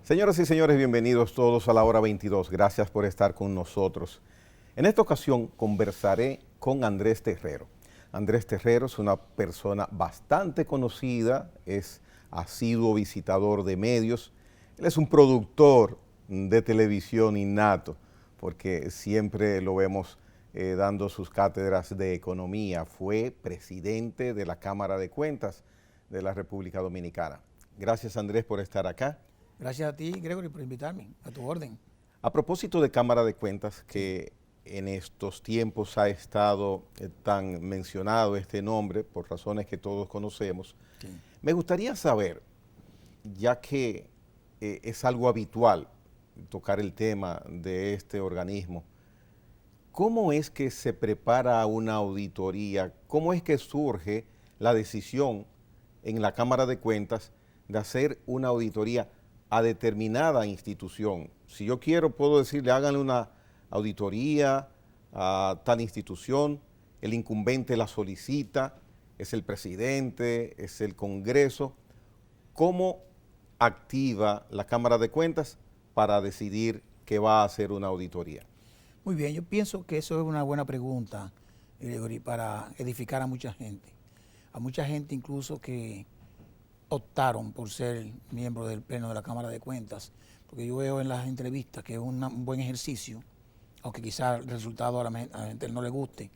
Señoras y señores, bienvenidos todos a la hora 22. Gracias por estar con nosotros. En esta ocasión conversaré con Andrés Terrero. Andrés Terrero es una persona bastante conocida, es asiduo visitador de medios. Él es un productor de televisión innato, porque siempre lo vemos dando sus cátedras de economía. Fue presidente de la Cámara de Cuentas de la República Dominicana. Gracias, Andrés, por estar acá. Gracias a ti, Gregory, por invitarme, a tu orden. A propósito de Cámara de Cuentas, que en estos tiempos ha estado tan mencionado este nombre, por razones que todos conocemos, sí, me gustaría saber, ya que es algo habitual tocar el tema de este organismo, ¿cómo es que se prepara una auditoría? ¿Cómo es que surge la decisión en la Cámara de Cuentas de hacer una auditoría a determinada institución? Si yo quiero, puedo decirle, háganle una auditoría a tal institución, el incumbente la solicita, es el presidente, es el Congreso. ¿Cómo activa la Cámara de Cuentas para decidir que va a hacer una auditoría? Muy bien, yo pienso que eso es una buena pregunta, Gregory, para edificar a mucha gente. A mucha gente incluso que optaron por ser miembro del Pleno de la Cámara de Cuentas, porque yo veo en las entrevistas que es un buen ejercicio, aunque quizá el resultado a la gente no le guste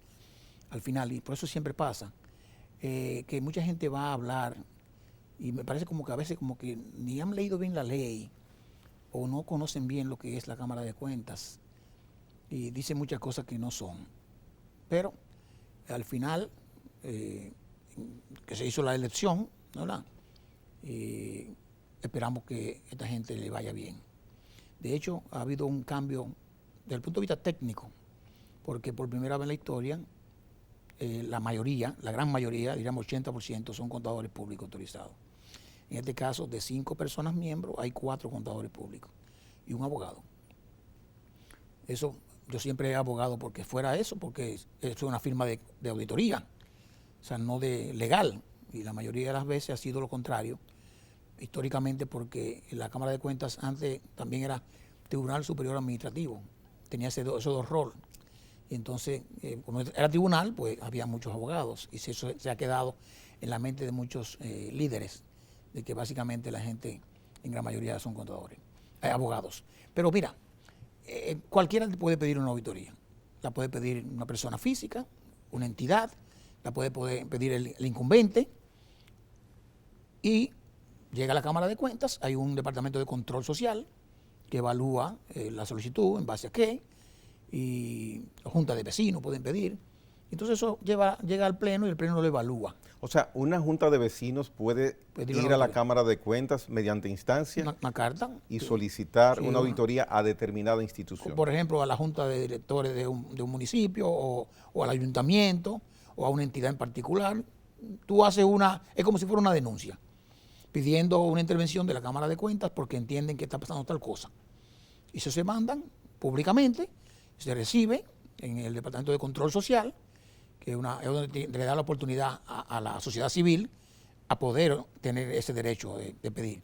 al final, y por eso siempre pasa, que mucha gente va a hablar y me parece como que a veces como que ni han leído bien la ley o no conocen bien lo que es la Cámara de Cuentas y dicen muchas cosas que no son. Pero al final, que se hizo la elección, ¿verdad? Esperamos que a esta gente le vaya bien. De hecho, ha habido un cambio desde el punto de vista técnico, porque por primera vez en la historia, la mayoría, la gran mayoría, diríamos 80%, son contadores públicos autorizados. En este caso, de 5 personas miembros, hay 4 contadores públicos y un abogado. Eso, yo siempre he abogado porque fuera eso, porque eso es una firma de auditoría, o sea, no de legal, y la mayoría de las veces ha sido lo contrario, históricamente, porque la Cámara de Cuentas antes también era Tribunal Superior Administrativo, tenía esos dos roles. Y entonces, como era tribunal, pues había muchos abogados, y eso se ha quedado en la mente de muchos líderes, de que básicamente la gente, en gran mayoría, son contadores, abogados. Pero mira, cualquiera puede pedir una auditoría. La puede pedir una persona física, una entidad, la puede pedir el incumbente, y llega a la Cámara de Cuentas, hay un departamento de control social que evalúa la solicitud en base a qué, y junta de vecinos pueden pedir. Entonces eso llega al Pleno y el Pleno lo evalúa. O sea, una junta de vecinos puede ir a la Cámara de Cuentas mediante instancia una carta y solicitar una auditoría a determinada institución. Por ejemplo, a la junta de directores de un municipio o al ayuntamiento o a una entidad en particular. Tú haces es como si fuera una denuncia, pidiendo una intervención de la Cámara de Cuentas porque entienden que está pasando tal cosa. Y eso se mandan públicamente, se recibe en el Departamento de Control Social, que es donde le da la oportunidad a la sociedad civil a poder tener ese derecho de pedir.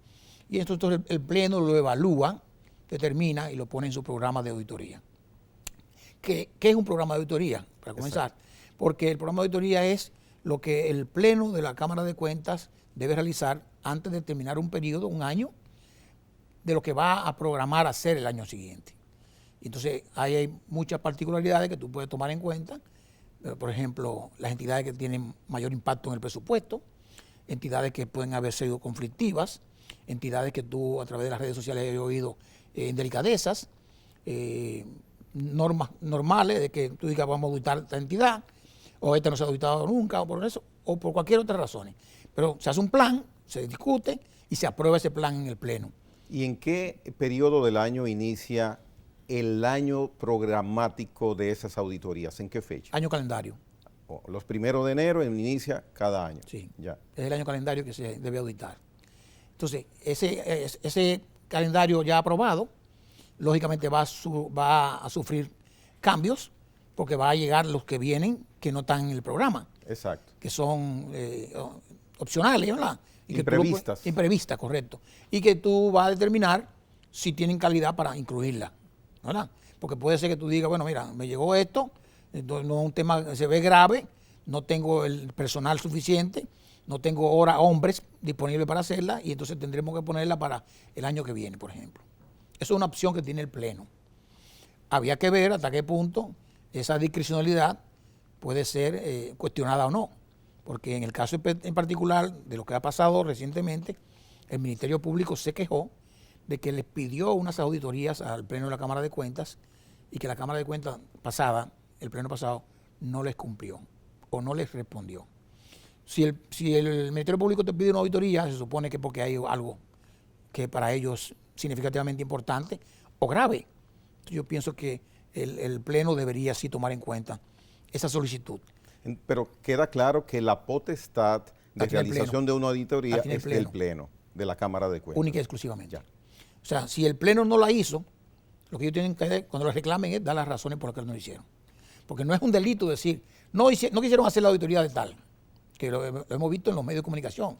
Y entonces el Pleno lo evalúa, determina y lo pone en su programa de auditoría. ¿Qué es un programa de auditoría? Para comenzar, porque el programa de auditoría es lo que el Pleno de la Cámara de Cuentas debe realizar antes de terminar un periodo, un año, de lo que va a programar hacer el año siguiente. Entonces, ahí hay muchas particularidades que tú puedes tomar en cuenta. Por ejemplo, las entidades que tienen mayor impacto en el presupuesto, entidades que pueden haber sido conflictivas, entidades que tú a través de las redes sociales has oído en delicadezas, normas normales de que tú digas vamos a auditar esta entidad, o esta no se ha auditado nunca, o por eso, o por cualquier otra razón. Pero se hace un plan, se discute y se aprueba ese plan en el Pleno. ¿Y en qué periodo del año inicia el año programático de esas auditorías? ¿En qué fecha? Año calendario. Los 1 de enero inicia cada año. Sí, ya. Es el año calendario que se debe auditar. Entonces, ese calendario ya aprobado, lógicamente va a sufrir cambios, porque va a llegar los que vienen que no están en el programa. Exacto. Que son opcionales, ¿verdad? Imprevistas. Imprevistas, correcto. Y que tú vas a determinar si tienen calidad para incluirla, ¿verdad? Porque puede ser que tú digas, bueno, mira, me llegó esto, entonces no es un tema que se ve grave, no tengo el personal suficiente, no tengo hombres disponibles para hacerla, y entonces tendremos que ponerla para el año que viene, por ejemplo. Eso es una opción que tiene el Pleno. Había que ver hasta qué punto esa discrecionalidad puede ser cuestionada o no, porque en el caso en particular de lo que ha pasado recientemente, el Ministerio Público se quejó de que les pidió unas auditorías al Pleno de la Cámara de Cuentas y que la Cámara de Cuentas pasada, el Pleno pasado, no les cumplió o no les respondió. Si el Ministerio Público te pide una auditoría, se supone que porque hay algo que para ellos es significativamente importante o grave. Yo pienso que el Pleno debería sí tomar en cuenta esa solicitud. Pero queda claro que la potestad de realización de una auditoría es del Pleno, de la Cámara de Cuentas. Única y exclusivamente. Ya. O sea, si el Pleno no la hizo, lo que ellos tienen que hacer cuando lo reclamen es dar las razones por las que no lo hicieron. Porque no es un delito decir, no quisieron hacer la auditoría de tal, que lo hemos visto en los medios de comunicación.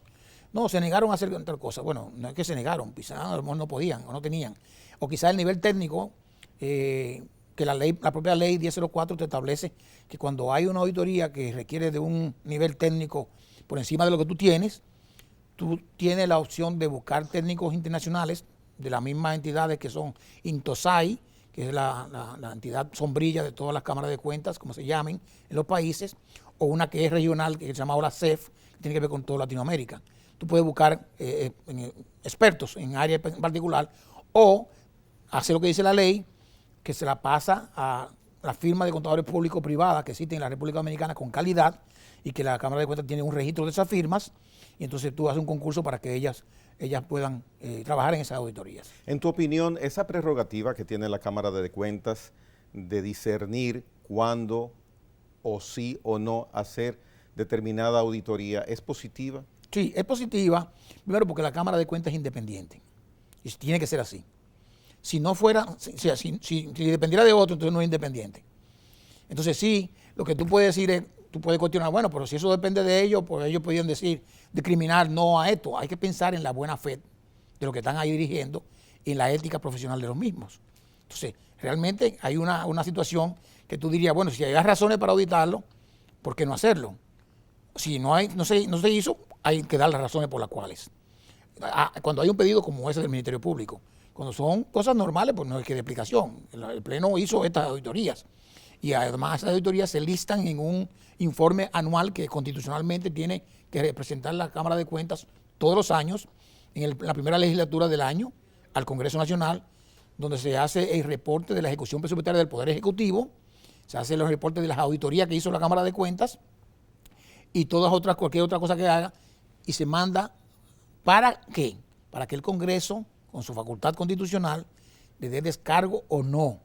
No, se negaron a hacer tal cosa. Bueno, no es que se negaron, quizás a lo mejor no podían o no tenían. O quizás el nivel técnico, que la propia ley 1004 te establece que cuando hay una auditoría que requiere de un nivel técnico por encima de lo que tú tienes la opción de buscar técnicos internacionales de las mismas entidades que son Intosai, que es la entidad sombrilla de todas las cámaras de cuentas, como se llamen en los países, o una que es regional, que se llama ahora CEF, que tiene que ver con toda Latinoamérica. Tú puedes buscar expertos en área en particular, o hacer lo que dice la ley, que se la pasa a la firma de contadores públicos privadas que existen en la República Dominicana con calidad, y que la Cámara de Cuentas tiene un registro de esas firmas, y entonces tú haces un concurso para que ellas puedan trabajar en esas auditorías. En tu opinión, esa prerrogativa que tiene la Cámara de Cuentas de discernir cuándo o sí o no hacer determinada auditoría, ¿es positiva? Sí, es positiva, primero porque la Cámara de Cuentas es independiente, y tiene que ser así. Si no fuera, si dependiera de otro, entonces no es independiente. Entonces sí, lo que tú puedes decir es, tú puedes cuestionar, bueno, pero si eso depende de ellos, pues ellos podrían decir, discriminar no a esto. Hay que pensar en la buena fe de los que están ahí dirigiendo y en la ética profesional de los mismos. Entonces, realmente hay una situación que tú dirías, bueno, si hay razones para auditarlo, ¿por qué no hacerlo? Si no se hizo, hay que dar las razones por las cuales. Cuando hay un pedido como ese del Ministerio Público, cuando son cosas normales, pues no hay que de explicación. El Pleno hizo estas auditorías. Y además esas auditorías se listan en un informe anual que constitucionalmente tiene que representar la Cámara de Cuentas todos los años, en la primera legislatura del año, al Congreso Nacional, donde se hace el reporte de la ejecución presupuestaria del Poder Ejecutivo, se hace los reportes de las auditorías que hizo la Cámara de Cuentas y cualquier otra cosa que haga, y se manda ¿para qué? Para que el Congreso, con su facultad constitucional, le dé descargo o no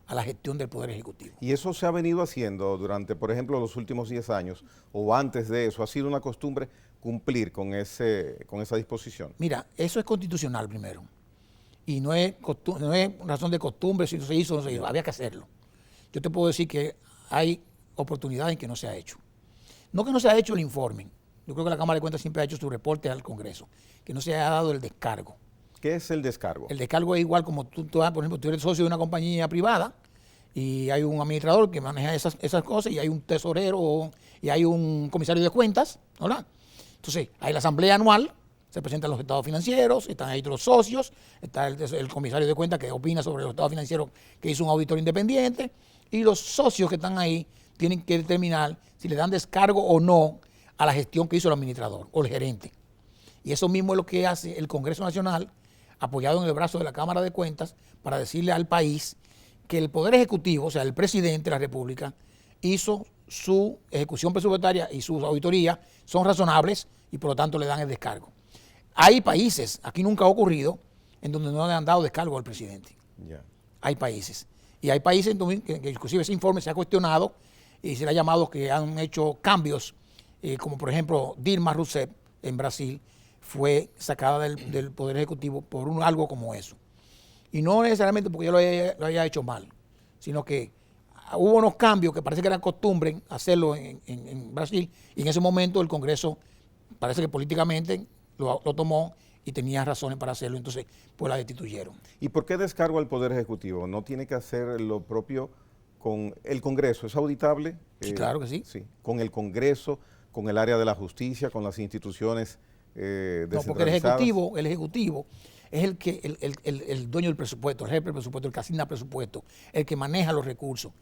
a la gestión del Poder Ejecutivo. Y eso se ha venido haciendo durante, por ejemplo, los últimos 10 años, o antes de eso, ¿ha sido una costumbre cumplir con esa disposición? Mira, eso es constitucional primero, y no es razón de costumbre si no se hizo o no se hizo, había que hacerlo. Yo te puedo decir que hay oportunidades en que no se ha hecho. No que no se ha hecho el informe, yo creo que la Cámara de Cuentas siempre ha hecho su reporte al Congreso, que no se ha dado el descargo. ¿Qué es el descargo? El descargo es igual como por ejemplo, tú eres socio de una compañía privada y hay un administrador que maneja esas cosas, y hay un tesorero y hay un comisario de cuentas, ¿verdad? Entonces, hay la asamblea anual, se presentan los estados financieros, están ahí los socios, está el comisario de cuentas que opina sobre los estados financieros que hizo un auditor independiente, y los socios que están ahí tienen que determinar si le dan descargo o no a la gestión que hizo el administrador o el gerente. Y eso mismo es lo que hace el Congreso Nacional, apoyado en el brazo de la Cámara de Cuentas, para decirle al país que el Poder Ejecutivo, o sea, el presidente de la República, hizo su ejecución presupuestaria y sus auditorías son razonables y por lo tanto le dan el descargo. Hay países, aquí nunca ha ocurrido, en donde no le han dado descargo al presidente. Yeah. Hay países. Y hay países en donde que inclusive ese informe se ha cuestionado y se le ha llamado que han hecho cambios, como por ejemplo Dilma Rousseff en Brasil, fue sacada del Poder Ejecutivo por algo como eso. Y no necesariamente porque yo lo haya hecho mal, sino que hubo unos cambios que parece que era costumbre hacerlo en Brasil, y en ese momento el Congreso parece que políticamente lo tomó y tenía razones para hacerlo, entonces pues la destituyeron. ¿Y por qué descargo al Poder Ejecutivo? ¿No tiene que hacer lo propio con el Congreso? ¿Es auditable? Sí, claro que sí. Sí, con el Congreso, con el área de la justicia, con las instituciones No, porque el ejecutivo es el dueño del presupuesto, el jefe del presupuesto, el que asigna presupuesto, el que maneja los recursos.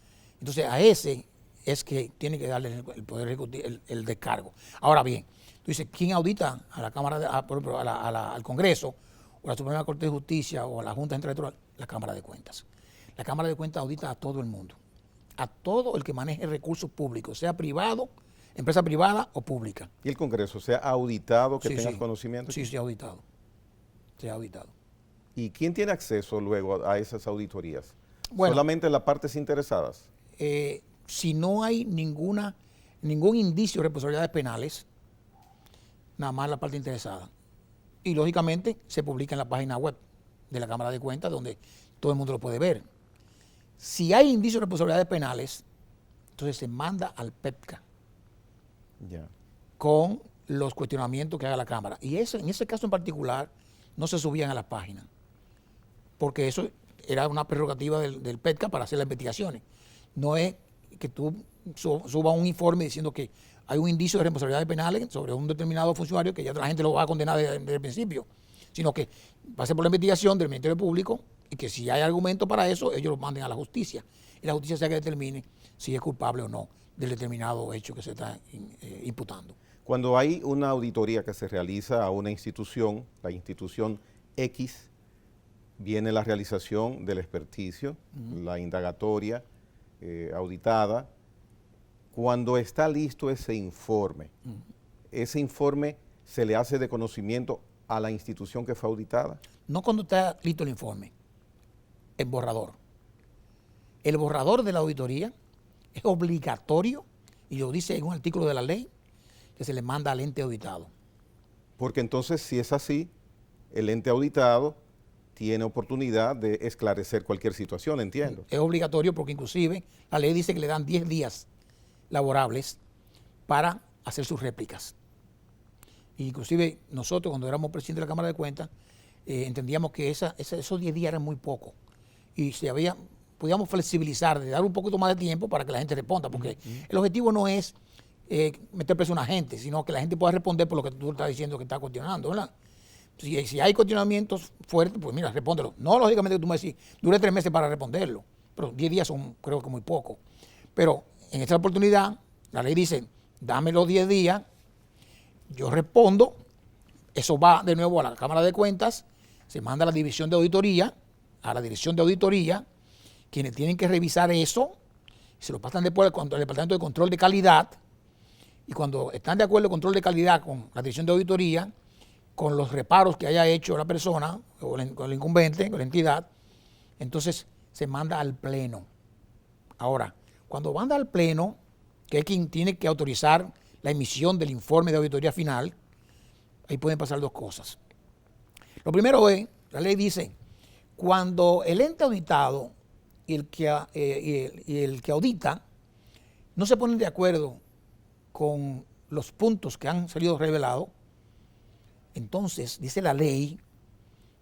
Entonces a ese es que tiene que darle el Poder Ejecutivo el descargo. Ahora bien, tú dices, ¿quién audita a la Cámara, por ejemplo, al Congreso, o a la Suprema Corte de Justicia, o a la Junta Central Electoral? La Cámara de Cuentas. La Cámara de Cuentas audita a todo el mundo, a todo el que maneje recursos públicos, sea privado, empresa privada o pública. ¿Y el Congreso se ha auditado, que Sí, tengas sí. conocimiento? Sí, se ha auditado. Se ha auditado. ¿Y quién tiene acceso luego a esas auditorías? Bueno, ¿Solamente las partes interesadas? Si no hay ningún indicio de responsabilidades penales, nada más la parte interesada. Y lógicamente se publica en la página web de la Cámara de Cuentas, donde todo el mundo lo puede ver. Si hay indicios de responsabilidades penales, entonces se manda al PEPCA Ya. con los cuestionamientos que haga la Cámara. Y en ese caso en particular no se subían a las páginas, porque eso era una prerrogativa del PEPCA para hacer las investigaciones. No es que tú subas un informe diciendo que hay un indicio de responsabilidades penales sobre un determinado funcionario que ya la gente lo va a condenar desde el principio, sino que pase por la investigación del Ministerio Público y que si hay argumento para eso, ellos lo manden a la justicia. Y la justicia sea que determine si es culpable o no del determinado hecho que se está imputando. Cuando hay una auditoría que se realiza a una institución, la institución X, viene la realización del experticio, la indagatoria auditada. Cuando está listo ese informe se le hace de conocimiento a la institución que fue auditada. No cuando está listo el informe, el borrador. El borrador de la auditoría es obligatorio, y lo dice en un artículo de la ley, que se le manda al ente auditado. Porque entonces, si es así, el ente auditado tiene oportunidad de esclarecer cualquier situación, entiendo. Es obligatorio porque inclusive la ley dice que le dan 10 días laborables para hacer sus réplicas. Inclusive nosotros, cuando éramos presidentes de la Cámara de Cuentas, entendíamos que esos 10 días eran muy poco. Y podíamos flexibilizar, de dar un poquito más de tiempo para que la gente responda, porque el objetivo no es meter preso a una gente, sino que la gente pueda responder por lo que tú estás diciendo que está cuestionando, ¿verdad? Si hay cuestionamientos fuertes, pues mira, respóndelo. No, lógicamente, que tú me decís, dure 3 meses para responderlo, pero 10 días son, creo que muy poco. Pero en esta oportunidad, la ley dice, dame los 10 días, yo respondo, eso va de nuevo a la Cámara de Cuentas, se manda a la División de Auditoría, a la Dirección de Auditoría, quienes tienen que revisar eso, se lo pasan después al Departamento de Control de Calidad, y cuando están de acuerdo el control de calidad con la Dirección de Auditoría, con los reparos que haya hecho la persona, o con el incumbente, con la entidad, entonces se manda al Pleno. Ahora, cuando manda al Pleno, que es quien tiene que autorizar la emisión del informe de auditoría final, ahí pueden pasar 2 cosas. Lo primero es, la ley dice, cuando el ente auditado y el que audita no se ponen de acuerdo con los puntos que han salido revelados, entonces dice la ley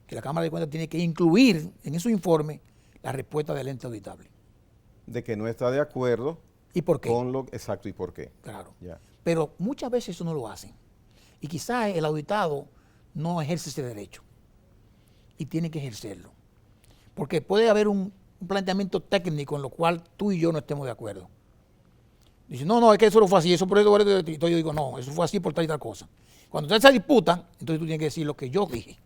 que la Cámara de Cuentas tiene que incluir en su informe la respuesta del ente auditable. De que no está de acuerdo. ¿Y por qué? Exacto, ¿y por qué? Claro. Ya. Pero muchas veces eso no lo hacen. Y quizás el auditado no ejerce ese derecho. Y tiene que ejercerlo. Porque puede haber un planteamiento técnico en lo cual tú y yo no estemos de acuerdo. Dice, no, es que eso no fue así, eso por eso. Entonces yo digo, no, eso fue así por tal y tal cosa. Cuando ustedes se disputan, entonces tú tienes que decir lo que yo dije.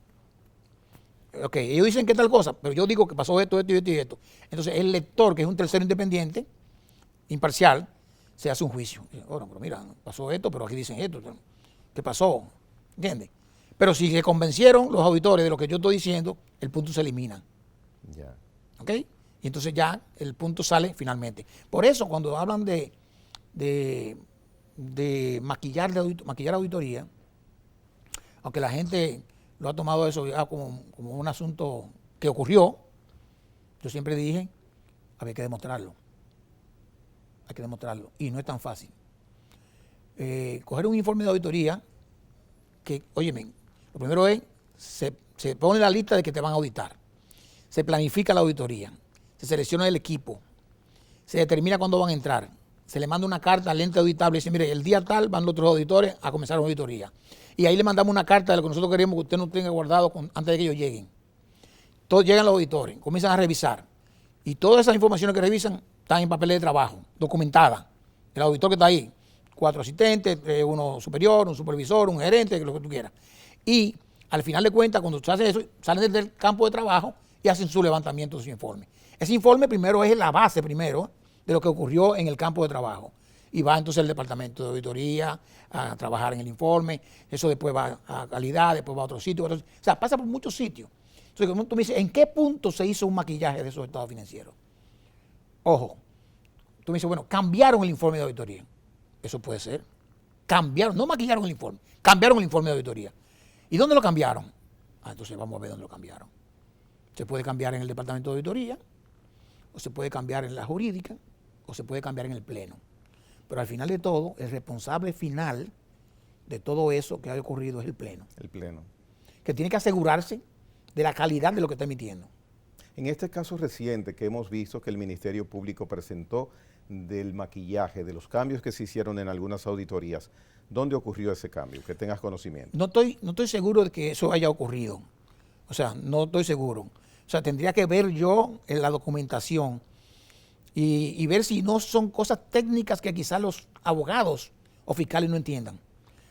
Ok, ellos dicen que tal cosa, pero yo digo que pasó esto, esto y esto y esto. Entonces el lector, que es un tercero independiente, imparcial, se hace un juicio. Ahora, pero mira, pasó esto, pero aquí dicen esto. ¿Qué pasó? ¿Entiendes? Pero si se convencieron los auditores de lo que yo estoy diciendo, el punto se elimina. Ya. ¿Ok? Y entonces ya el punto sale finalmente. Por eso, cuando hablan de maquillar auditoría, aunque la gente lo ha tomado eso ya como un asunto que ocurrió, yo siempre dije, había que demostrarlo. Hay que demostrarlo. Y no es tan fácil. Coger un informe de auditoría, que, óyeme, lo primero es se pone la lista de que te van a auditar, se planifica la auditoría, se selecciona el equipo, se determina cuándo van a entrar, se le manda una carta al ente auditable y dice, mire, el día tal van los otros auditores a comenzar la auditoría. Y ahí le mandamos una carta de lo que nosotros queremos que usted no tenga guardado antes de que ellos lleguen. Todos llegan los auditores, comienzan a revisar. Y todas esas informaciones que revisan están en papeles de trabajo, documentadas. El auditor que está ahí, 4 asistentes, uno superior, un supervisor, un gerente, lo que tú quieras. Y al final de cuentas, cuando se hace eso, salen del campo de trabajo y hacen su levantamiento de su informe. Ese informe primero es la base primero de lo que ocurrió en el campo de trabajo. Y va entonces el departamento de auditoría a trabajar en el informe, eso después va a calidad, después va a otro sitio. O sea, pasa por muchos sitios. Entonces, como tú me dices, ¿en qué punto se hizo un maquillaje de esos estados financieros? Ojo, tú me dices, bueno, cambiaron el informe de auditoría. Eso puede ser. Cambiaron, no maquillaron el informe, cambiaron el informe de auditoría. ¿Y dónde lo cambiaron? Entonces vamos a ver dónde lo cambiaron. Se puede cambiar en el departamento de auditoría, o se puede cambiar en la jurídica, o se puede cambiar en el pleno. Pero al final de todo, el responsable final de todo eso que ha ocurrido es el pleno. El pleno. Que tiene que asegurarse de la calidad de lo que está emitiendo. En este caso reciente que hemos visto que el Ministerio Público presentó del maquillaje, de los cambios que se hicieron en algunas auditorías, ¿dónde ocurrió ese cambio? Que tengas conocimiento. No estoy seguro de que eso haya ocurrido. O sea, no estoy seguro. O sea, tendría que ver yo en la documentación y ver si no son cosas técnicas que quizás los abogados o fiscales no entiendan.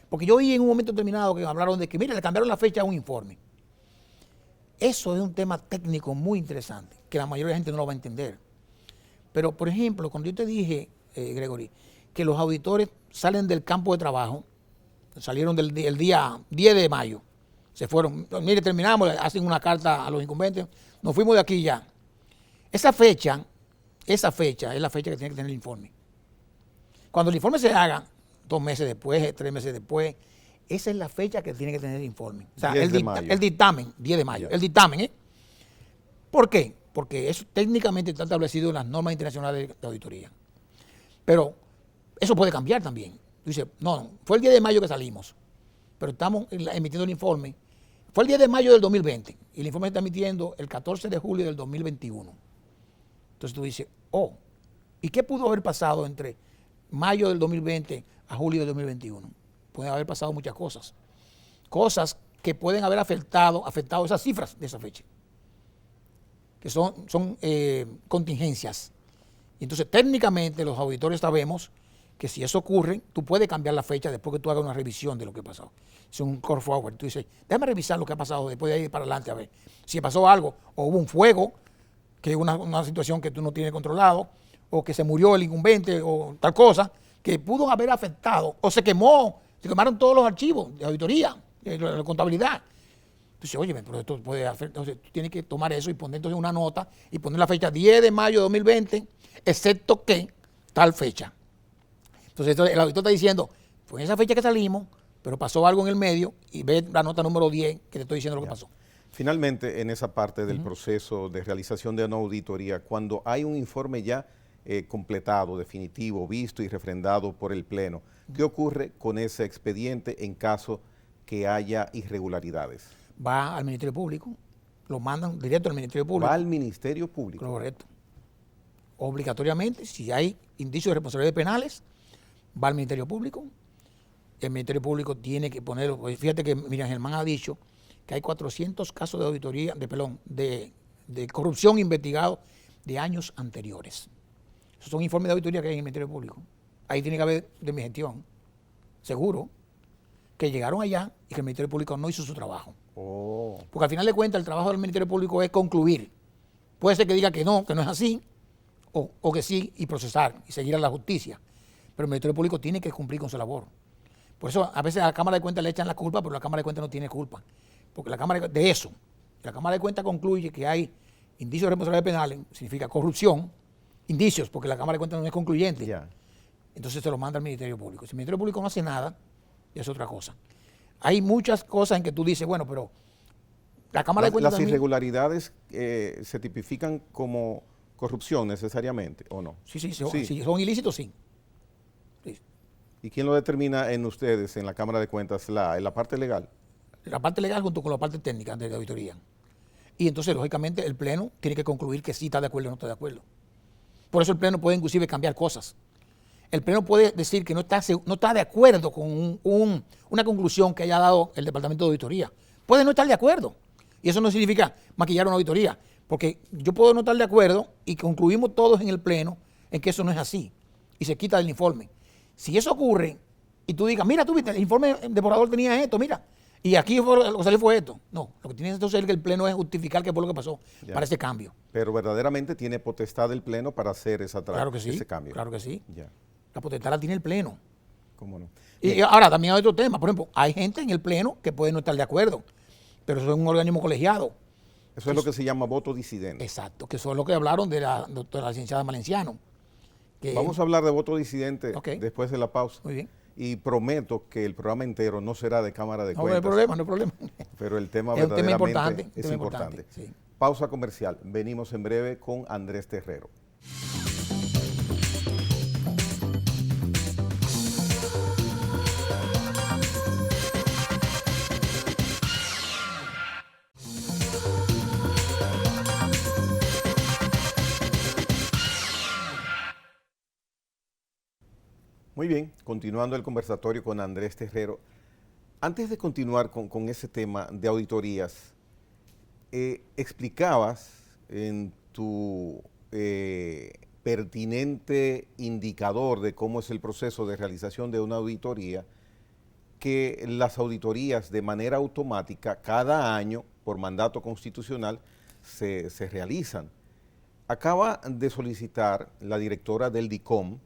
Porque yo oí en un momento determinado que hablaron de que, mire, le cambiaron la fecha a un informe. Eso es un tema técnico muy interesante, que la mayoría de la gente no lo va a entender. Pero, por ejemplo, cuando yo te dije, Gregory, que los auditores salen del campo de trabajo, salieron el día 10 de mayo, se fueron, mire, terminamos, hacen una carta a los incumbentes, nos fuimos de aquí ya. Esa fecha es la fecha que tiene que tener el informe. Cuando el informe se haga, 2 meses después, 3 meses después, esa es la fecha que tiene que tener el informe. O sea, el dictamen, 10 de mayo, el dictamen, ¿Por qué? Porque eso técnicamente está establecido en las normas internacionales de auditoría. Pero eso puede cambiar también. Tú dices, no, fue el 10 de mayo que salimos, pero estamos emitiendo el informe. Fue el 10 de mayo del 2020 y el informe se está emitiendo el 14 de julio del 2021. Entonces tú dices, ¿y qué pudo haber pasado entre mayo del 2020 a julio del 2021? Pueden haber pasado muchas cosas. Cosas que pueden haber afectado esas cifras de esa fecha. Que son contingencias. Y entonces técnicamente los auditores sabemos que si eso ocurre, tú puedes cambiar la fecha después que tú hagas una revisión de lo que ha pasado. Es un core forward. Tú dices, déjame revisar lo que ha pasado después de ahí para adelante a ver si pasó algo, o hubo un fuego, que es una situación que tú no tienes controlado, o que se murió el incumbente, o tal cosa, que pudo haber afectado, o se quemaron todos los archivos de auditoría, de contabilidad. Entonces, oye, pero esto puede afectar. Entonces, tú tienes que tomar eso y poner entonces una nota y poner la fecha 10 de mayo de 2020, excepto que tal fecha. Entonces, el auditor está diciendo, fue en esa fecha que salimos, pero pasó algo en el medio y ve la nota número 10 que te estoy diciendo lo que pasó. Finalmente, en esa parte del proceso de realización de una auditoría, cuando hay un informe ya completado, definitivo, visto y refrendado por el Pleno, ¿qué ocurre con ese expediente en caso que haya irregularidades? Va al Ministerio Público, lo mandan directo al Ministerio Público. ¿Va al Ministerio Público? Correcto. Obligatoriamente, si hay indicios de responsabilidades penales, va al Ministerio Público. El Ministerio Público tiene que ponerlo. Fíjate que Miriam Germán ha dicho que hay 400 casos de auditoría, de corrupción investigados de años anteriores. Esos son informes de auditoría que hay en el Ministerio Público. Ahí tiene que haber de mi gestión, seguro, que llegaron allá y que el Ministerio Público no hizo su trabajo. Porque al final de cuentas el trabajo del Ministerio Público es concluir. Puede ser que diga que no es así, o que sí, y procesar, y seguir a la justicia. Pero el Ministerio Público tiene que cumplir con su labor. Por eso a veces a la Cámara de Cuentas le echan la culpa, pero la Cámara de Cuentas no tiene culpa. Porque la Cámara la Cámara de Cuentas concluye que hay indicios de responsabilidad penal, significa corrupción, indicios, porque la Cámara de Cuentas no es concluyente. Entonces se lo manda al Ministerio Público. Si el Ministerio Público no hace nada, ya es otra cosa. Hay muchas cosas en que tú dices, bueno, pero la Cámara de Cuentas... ¿Las irregularidades se tipifican como corrupción necesariamente o no? Sí, son ilícitos, sí. ¿Y quién lo determina en ustedes, en la Cámara de Cuentas, en la parte legal? la parte legal junto con la parte técnica de la auditoría. Y entonces, lógicamente, el Pleno tiene que concluir que sí está de acuerdo o no está de acuerdo. Por eso el Pleno puede inclusive cambiar cosas. El Pleno puede decir que no está de acuerdo con una conclusión que haya dado el Departamento de Auditoría. Puede no estar de acuerdo. Y eso no significa maquillar una auditoría. Porque yo puedo no estar de acuerdo y concluimos todos en el Pleno en que eso no es así. Y se quita del informe. Si eso ocurre y tú digas, mira, tú viste, el informe de borrador tenía esto, mira. Y aquí lo que salió fue esto. No, lo que tiene entonces es que el Pleno es justificar qué fue lo que pasó para ese cambio. Pero verdaderamente tiene potestad el Pleno para hacer ese cambio. Claro que sí. Ya. La potestad la tiene el Pleno. ¿Cómo no? Y ahora también hay otro tema. Por ejemplo, hay gente en el Pleno que puede no estar de acuerdo, pero eso es un organismo colegiado. Eso es lo que se llama voto disidente. Exacto, que eso es lo que hablaron de la doctora licenciada Valenciano. Vamos a hablar de voto disidente después de la pausa. Muy bien. Y prometo que el programa entero no será de Cámara de Cuentas. No hay problema. Pero el tema es un tema verdaderamente es importante. Sí. Pausa comercial. Venimos en breve con Andrés Terrero. Muy bien, continuando el conversatorio con Andrés Terrero. Antes de continuar con ese tema de auditorías, explicabas en tu pertinente indicador de cómo es el proceso de realización de una auditoría, que las auditorías de manera automática cada año, por mandato constitucional, se realizan. Acaba de solicitar la directora del DICOM,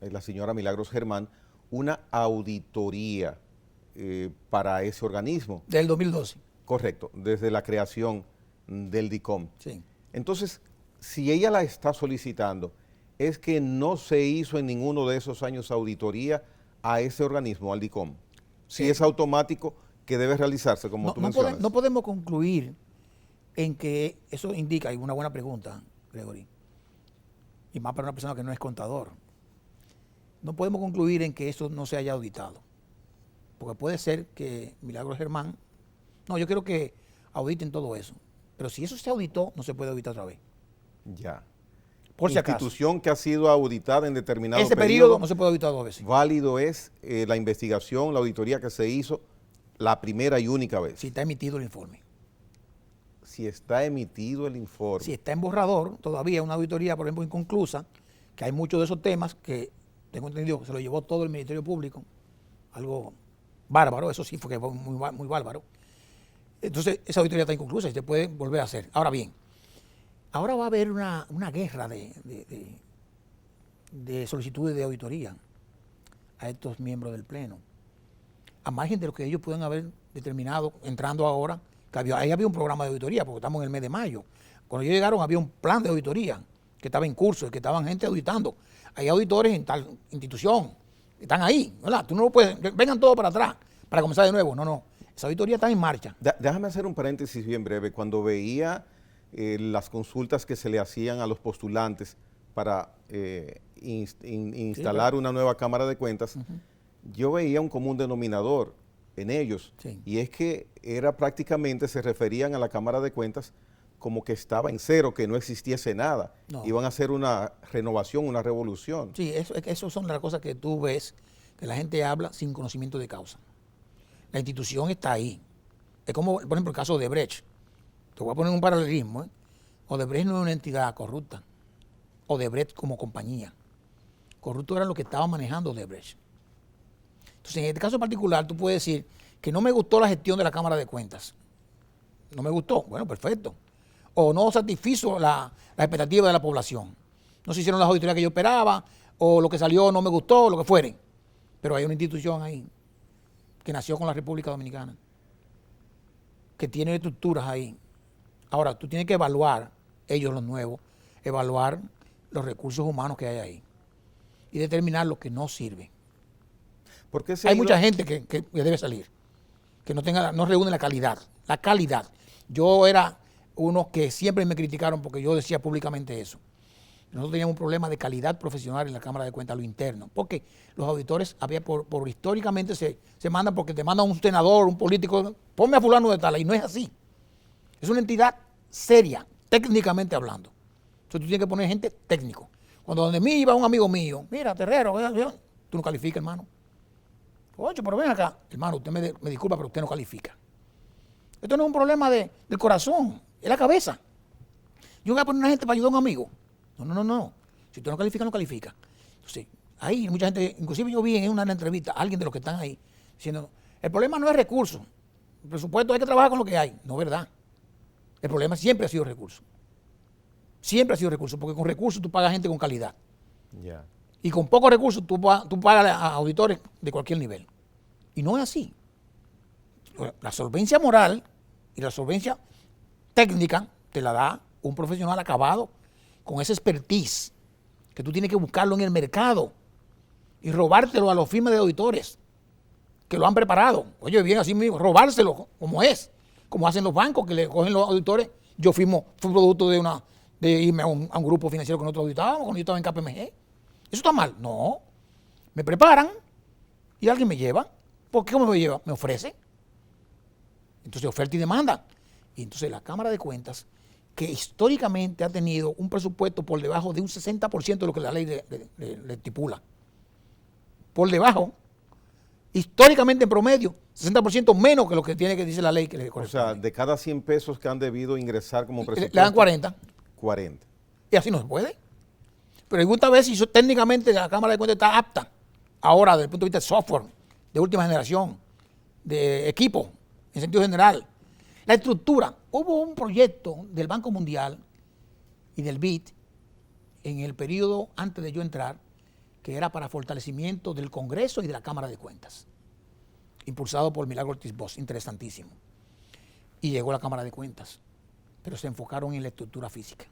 la señora Milagros Germán, una auditoría para ese organismo. Del 2012. Correcto, desde la creación del DICOM. Sí. Entonces, si ella la está solicitando, es que no se hizo en ninguno de esos años auditoría a ese organismo, al DICOM. Si es automático, que debe realizarse, como tú mencionas. No podemos concluir en que eso indica, y una buena pregunta, Gregory, y más para una persona que no es contador, no podemos concluir en que eso no se haya auditado. Porque puede ser que Milagros Germán, no, yo quiero que auditen todo eso. Pero si eso se auditó, no se puede auditar otra vez. Ya. Por si acaso. Institución que ha sido auditada en determinado ese periodo no se puede auditar dos veces. Válido es la investigación, la auditoría que se hizo la primera y única vez. Si está emitido el informe. Si está emitido el informe. Si está en borrador, todavía una auditoría, por ejemplo, inconclusa, que hay muchos de esos temas que tengo entendido que se lo llevó todo el Ministerio Público, algo bárbaro, eso sí fue muy bárbaro. Entonces, esa auditoría está inconclusa y se puede volver a hacer. Ahora bien, ahora va a haber una guerra de solicitudes de auditoría a estos miembros del Pleno. A margen de lo que ellos pueden haber determinado, entrando ahora, que ahí había un programa de auditoría, porque estamos en el mes de mayo. Cuando ellos llegaron había un plan de auditoría que estaba en curso y que estaban gente auditando. Hay auditores en tal institución, que están ahí, ¿verdad? Tú no lo puedes, vengan todos para atrás, para comenzar de nuevo. No. Esa auditoría está en marcha. Déjame hacer un paréntesis bien breve. Cuando veía las consultas que se le hacían a los postulantes para instalar una nueva Cámara de Cuentas, yo veía un común denominador en ellos, y es que era prácticamente, se referían a la Cámara de Cuentas como que estaba en cero, que no existiese nada. No. Iban a hacer una renovación, una revolución. Sí, eso son las cosas que tú ves, que la gente habla sin conocimiento de causa. La institución está ahí. Es como, por ejemplo, el caso de Odebrecht. Te voy a poner un paralelismo. Odebrecht no es una entidad corrupta. Odebrecht como compañía. Corruptos eran los que estaban manejando Odebrecht. Entonces, en este caso particular, tú puedes decir que no me gustó la gestión de la Cámara de Cuentas. No me gustó. Bueno, perfecto. O no satisfizo la expectativa de la población. No se hicieron las auditorías que yo esperaba, o lo que salió no me gustó, lo que fuere. Pero hay una institución ahí que nació con la República Dominicana, que tiene estructuras ahí. Ahora, tú tienes que evaluar, ellos los nuevos, evaluar los recursos humanos que hay ahí y determinar lo que no sirve. Hay mucha gente que debe salir, que no reúne la calidad. La calidad. Yo era uno que siempre me criticaron porque yo decía públicamente eso. Nosotros teníamos un problema de calidad profesional en la Cámara de Cuentas, lo interno, porque los auditores históricamente se mandan porque te manda un senador, un político, ponme a fulano de tal, y no es así. Es una entidad seria, técnicamente hablando. Entonces tú tienes que poner gente técnico. Cuando donde mí iba un amigo mío, mira, Terrero, tú no calificas, hermano. Oye, pero ven acá. Hermano, usted me disculpa, pero usted no califica. Esto no es un problema del corazón, es la cabeza. Yo voy a poner una gente para ayudar a un amigo. No. Si usted no califica, no califica. Entonces, ahí mucha gente, inclusive yo vi en una entrevista a alguien de los que están ahí, diciendo, el problema no es recursos. El presupuesto hay que trabajar con lo que hay. No es verdad. El problema siempre ha sido recursos. Siempre ha sido recursos, porque con recursos tú pagas gente con calidad. Yeah. Y con pocos recursos tú pagas a auditores de cualquier nivel. Y no es así. La solvencia moral y la solvencia técnica te la da un profesional acabado con esa expertise que tú tienes que buscarlo en el mercado y robártelo a los firmas de auditores que lo han preparado. Oye, bien así mismo, robárselo como es, como hacen los bancos que le cogen los auditores. Yo fui producto de irme a un grupo financiero que nosotros auditábamos cuando yo estaba en KPMG. ¿Eso está mal? No. Me preparan y alguien me lleva. ¿Por qué? ¿Cómo me lleva? Me ofrece. Entonces, oferta y demanda. Y entonces la Cámara de Cuentas, que históricamente ha tenido un presupuesto por debajo de un 60% de lo que la ley le estipula. Por debajo, históricamente en promedio, 60% menos que lo que tiene que dice la ley que le corresponde. O sea, de cada 100 pesos que han debido ingresar como presupuesto, le dan 40. 40. Y así no se puede. Pero me gusta ver si técnicamente la Cámara de Cuentas está apta ahora desde el punto de vista de software, de última generación, de equipo, en sentido general. La estructura. Hubo un proyecto del Banco Mundial y del BID en el periodo antes de yo entrar, que era para fortalecimiento del Congreso y de la Cámara de Cuentas, impulsado por Milagro Ortiz Bosch, interesantísimo. Y llegó la Cámara de Cuentas, pero se enfocaron en la estructura física,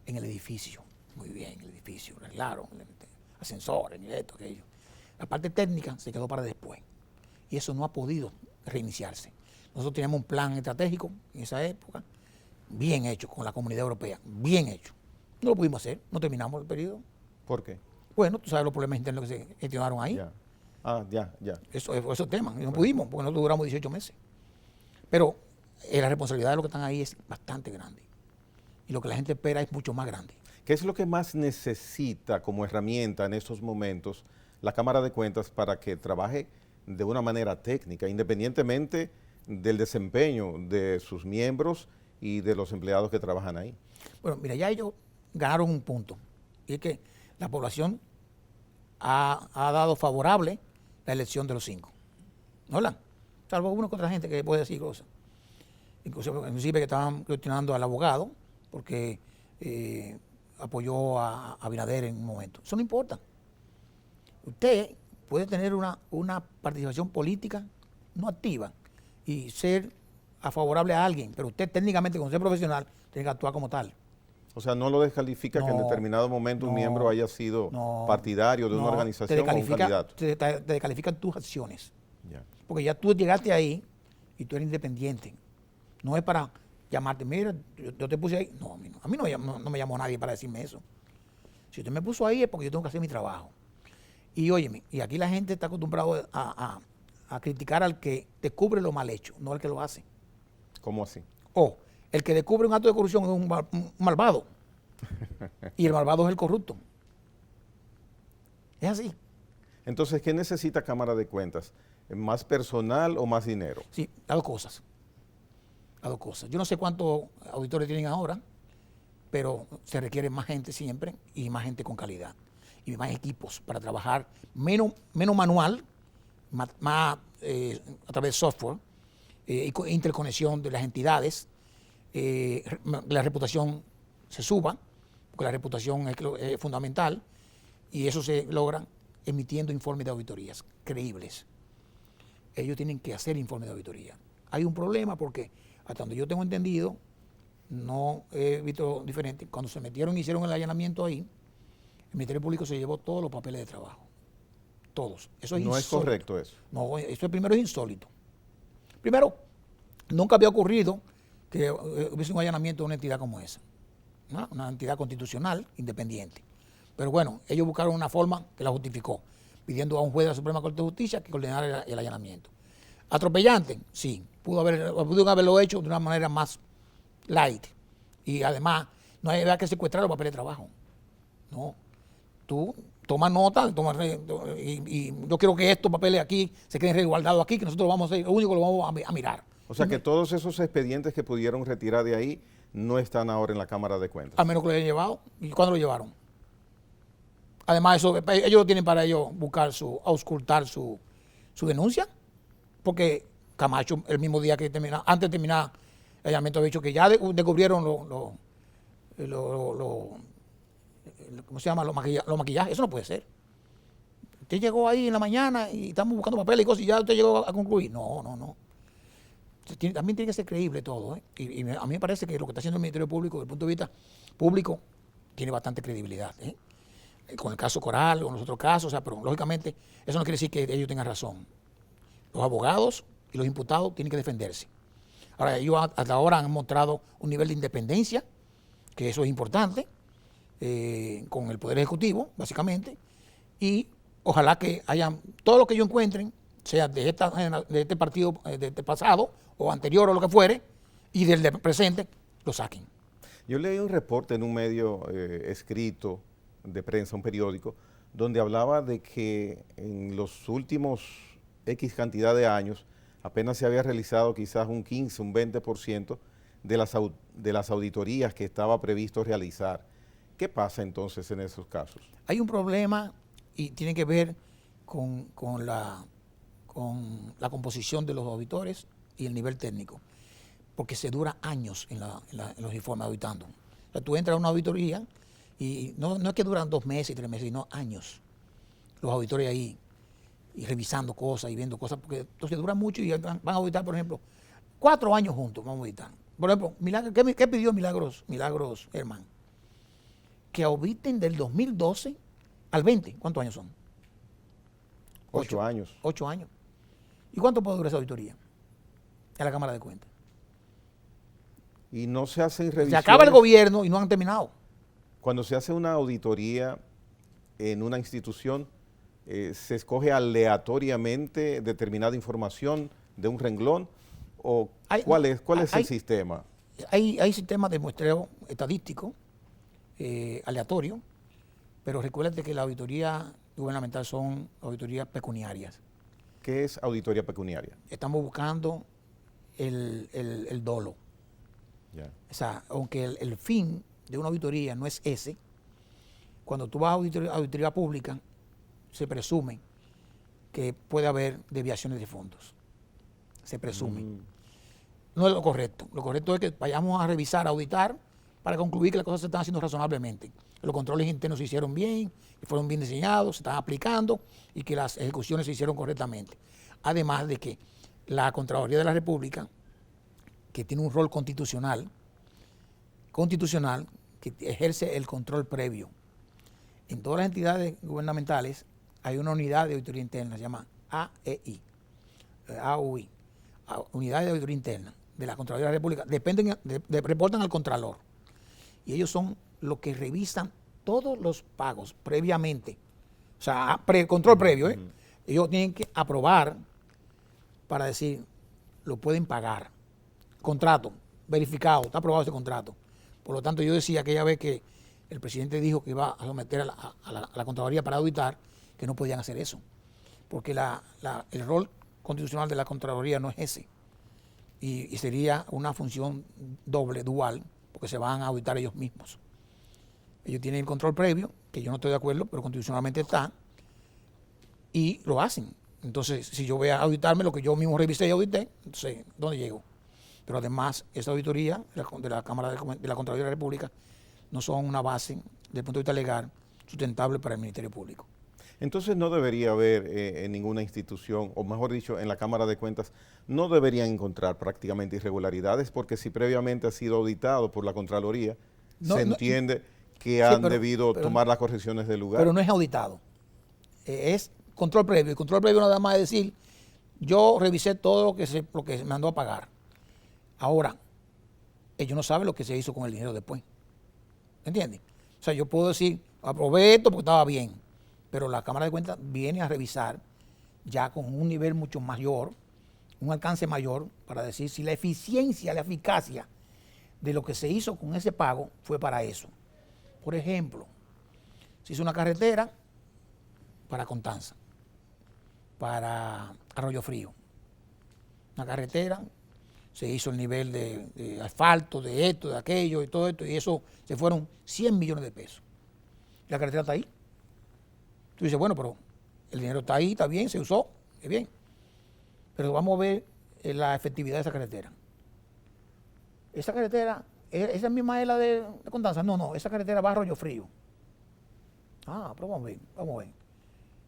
en el edificio. Muy bien, el edificio, arreglaron, ascensores, ni esto, aquello. La parte técnica se quedó para después. Y eso no ha podido reiniciarse. Nosotros teníamos un plan estratégico en esa época, bien hecho, con la Comunidad Europea, bien hecho. No lo pudimos hacer, no terminamos el periodo. ¿Por qué? Bueno, tú sabes los problemas internos que se gestionaron ahí. Ya. Eso es el tema. Y no pudimos, porque nosotros duramos 18 meses. Pero la responsabilidad de los que están ahí es bastante grande. Y lo que la gente espera es mucho más grande. ¿Qué es lo que más necesita como herramienta en estos momentos la Cámara de Cuentas para que trabaje de una manera técnica, independientemente del desempeño de sus miembros y de los empleados que trabajan ahí? Bueno, mira, ya ellos ganaron un punto. Y es que la población ha dado favorable la elección de los 5. ¿No verdad? Salvo uno que otra gente que puede decir cosas. Inclusive que estaban cuestionando al abogado porque apoyó a Abinader en un momento. Eso no importa. Usted puede tener una participación política no activa y ser favorable a alguien, pero usted técnicamente, como ser profesional, tiene que actuar como tal. O sea, no lo descalifica que en determinado momento un miembro haya sido partidario de una organización o un candidato. Te descalifican tus acciones. Ya. Porque ya tú llegaste ahí y tú eres independiente. No es para llamarte, mira, yo te puse ahí. No, a mí no me llamó nadie para decirme eso. Si usted me puso ahí es porque yo tengo que hacer mi trabajo. Y óyeme, y aquí la gente está acostumbrada a criticar al que descubre lo mal hecho, no al que lo hace. ¿Cómo así? O el que descubre un acto de corrupción es un malvado. Y el malvado es el corrupto. Es así. Entonces, ¿qué necesita Cámara de Cuentas? ¿Más personal o más dinero? Sí, las dos cosas. Las dos cosas. Yo no sé cuántos auditores tienen ahora, pero se requiere más gente siempre y más gente con calidad. Y más equipos para trabajar menos manual, más a través de software, interconexión de las entidades, la reputación se suba, porque la reputación es fundamental, y eso se logra emitiendo informes de auditorías creíbles. Ellos tienen que hacer informes de auditoría. Hay un problema porque, hasta donde yo tengo entendido, no he visto diferente. Cuando se metieron y hicieron el allanamiento ahí, el Ministerio Público se llevó todos los papeles de trabajo. Todos. Eso es no es correcto eso. No, eso primero es insólito. Primero, nunca había ocurrido que hubiese un allanamiento de una entidad como esa. una entidad constitucional independiente. Pero bueno, ellos buscaron una forma que la justificó, pidiendo a un juez de la Suprema Corte de Justicia que ordenara el allanamiento. ¿Atropellante? Sí, pudo haberlo hecho de una manera más light. Y además, no hay que secuestrar los papeles de trabajo. No. Tú tomas nota, y yo quiero que estos papeles aquí se queden resguardados aquí, que nosotros vamos a ser lo único que lo vamos a mirar. O sea que todos esos expedientes que pudieron retirar de ahí no están ahora en la Cámara de Cuentas. A menos que lo hayan llevado. ¿Y cuándo lo llevaron? Además, ellos lo tienen para ellos buscar auscultar su denuncia, porque Camacho, el mismo día que termina, antes de terminar el allanamiento, ha dicho que ya descubrieron ¿cómo se llama? Los maquillajes. Eso no puede ser. Usted llegó ahí en la mañana y estamos buscando papeles y cosas y ya usted llegó a concluir. No. También tiene que ser creíble todo, ¿eh? Y a mí me parece que lo que está haciendo el Ministerio Público, desde el punto de vista público, tiene bastante credibilidad, ¿eh? Con el caso Coral, con los otros casos, o sea, pero lógicamente eso no quiere decir que ellos tengan razón. Los abogados y los imputados tienen que defenderse. Ahora, ellos hasta ahora han mostrado un nivel de independencia, que eso es importante, con el Poder Ejecutivo, básicamente, y ojalá que hayan, todo lo que ellos encuentren, sea de este partido, de este pasado, o anterior, o lo que fuere, y del presente, lo saquen. Yo leí un reporte en un medio escrito de prensa, un periódico, donde hablaba de que en los últimos X cantidad de años apenas se había realizado quizás un 15, un 20% de las auditorías que estaba previsto realizar. ¿Qué pasa entonces en esos casos? Hay un problema y tiene que ver con la composición de los auditores y el nivel técnico, porque se dura años en los informes auditando. O sea, tú entras a una auditoría y no es que duran 2 meses y 3 meses, sino años. Los auditores ahí y revisando cosas y viendo cosas, porque entonces dura mucho y van a auditar, por ejemplo, 4 años juntos, vamos a auditar. Por ejemplo, ¿qué pidió Milagros Herman? Que auditen del 2012 al 20. ¿Cuántos años son? 8 años. 8 años. ¿Y cuánto puede durar esa auditoría en la Cámara de Cuentas? Y no se hacen revisiones. Se acaba el gobierno y no han terminado. Cuando se hace una auditoría en una institución, ¿se escoge aleatoriamente determinada información de un renglón? ¿O cuál es el sistema? Hay sistemas de muestreo estadístico, aleatorio, pero recuérdate que la auditoría gubernamental son auditorías pecuniarias. ¿Qué es auditoría pecuniaria? Estamos buscando el dolo. Yeah. O sea, aunque el fin de una auditoría no es ese, cuando tú vas a auditoría pública, se presume que puede haber desviaciones de fondos. Se presume. No es lo correcto. Lo correcto es que vayamos a revisar, a auditar, para concluir que las cosas se están haciendo razonablemente. Los controles internos se hicieron bien, que fueron bien diseñados, se están aplicando y que las ejecuciones se hicieron correctamente. Además de que la Contraloría de la República, que tiene un rol constitucional, que ejerce el control previo. En todas las entidades gubernamentales hay una unidad de auditoría interna, se llama AEI, AUI, Unidad de Auditoría Interna de la Contraloría de la República, reportan al Contralor. Y ellos son los que revisan todos los pagos previamente. O sea, control previo, ¿eh? Ellos tienen que aprobar para decir, lo pueden pagar. Contrato, verificado, está aprobado ese contrato. Por lo tanto, yo decía aquella vez que el presidente dijo que iba a someter a la Contraloría para auditar, que no podían hacer eso. Porque el rol constitucional de la Contraloría no es ese. Y sería una función doble, dual, porque se van a auditar ellos mismos. Ellos tienen el control previo, que yo no estoy de acuerdo, pero constitucionalmente está, y lo hacen. Entonces, si yo voy a auditarme lo que yo mismo revisé y audité, entonces, ¿dónde llego? Pero además, esa auditoría de la Cámara de la Contraloría de la República no son una base, desde el punto de vista legal, sustentable para el Ministerio Público. Entonces no debería haber en ninguna institución, o mejor dicho, en la Cámara de Cuentas, no deberían encontrar prácticamente irregularidades, porque si previamente ha sido auditado por la Contraloría, se entiende que han debido tomar las correcciones del lugar. Pero no es auditado, es control previo. Y control previo nada más es decir, yo revisé todo lo que me mandó a pagar. Ahora, ellos no saben lo que se hizo con el dinero después. ¿entiendes? O sea, yo puedo decir, aprobé esto porque estaba bien, pero la Cámara de Cuentas viene a revisar ya con un nivel mucho mayor, un alcance mayor, para decir si la eficiencia, la eficacia de lo que se hizo con ese pago fue para eso. Por ejemplo, se hizo una carretera para Constanza, para Arroyo Frío. Una carretera, se hizo el nivel de asfalto, de esto, de aquello y todo esto, y eso se fueron 100 millones de pesos. La carretera está ahí. Tú dices, bueno, pero el dinero está ahí, está bien, se usó, es bien. Pero vamos a ver la efectividad de esa carretera. Esa carretera, esa misma es la de Constanza. No, esa carretera va a Arroyo Frío. Ah, pero vamos a ver.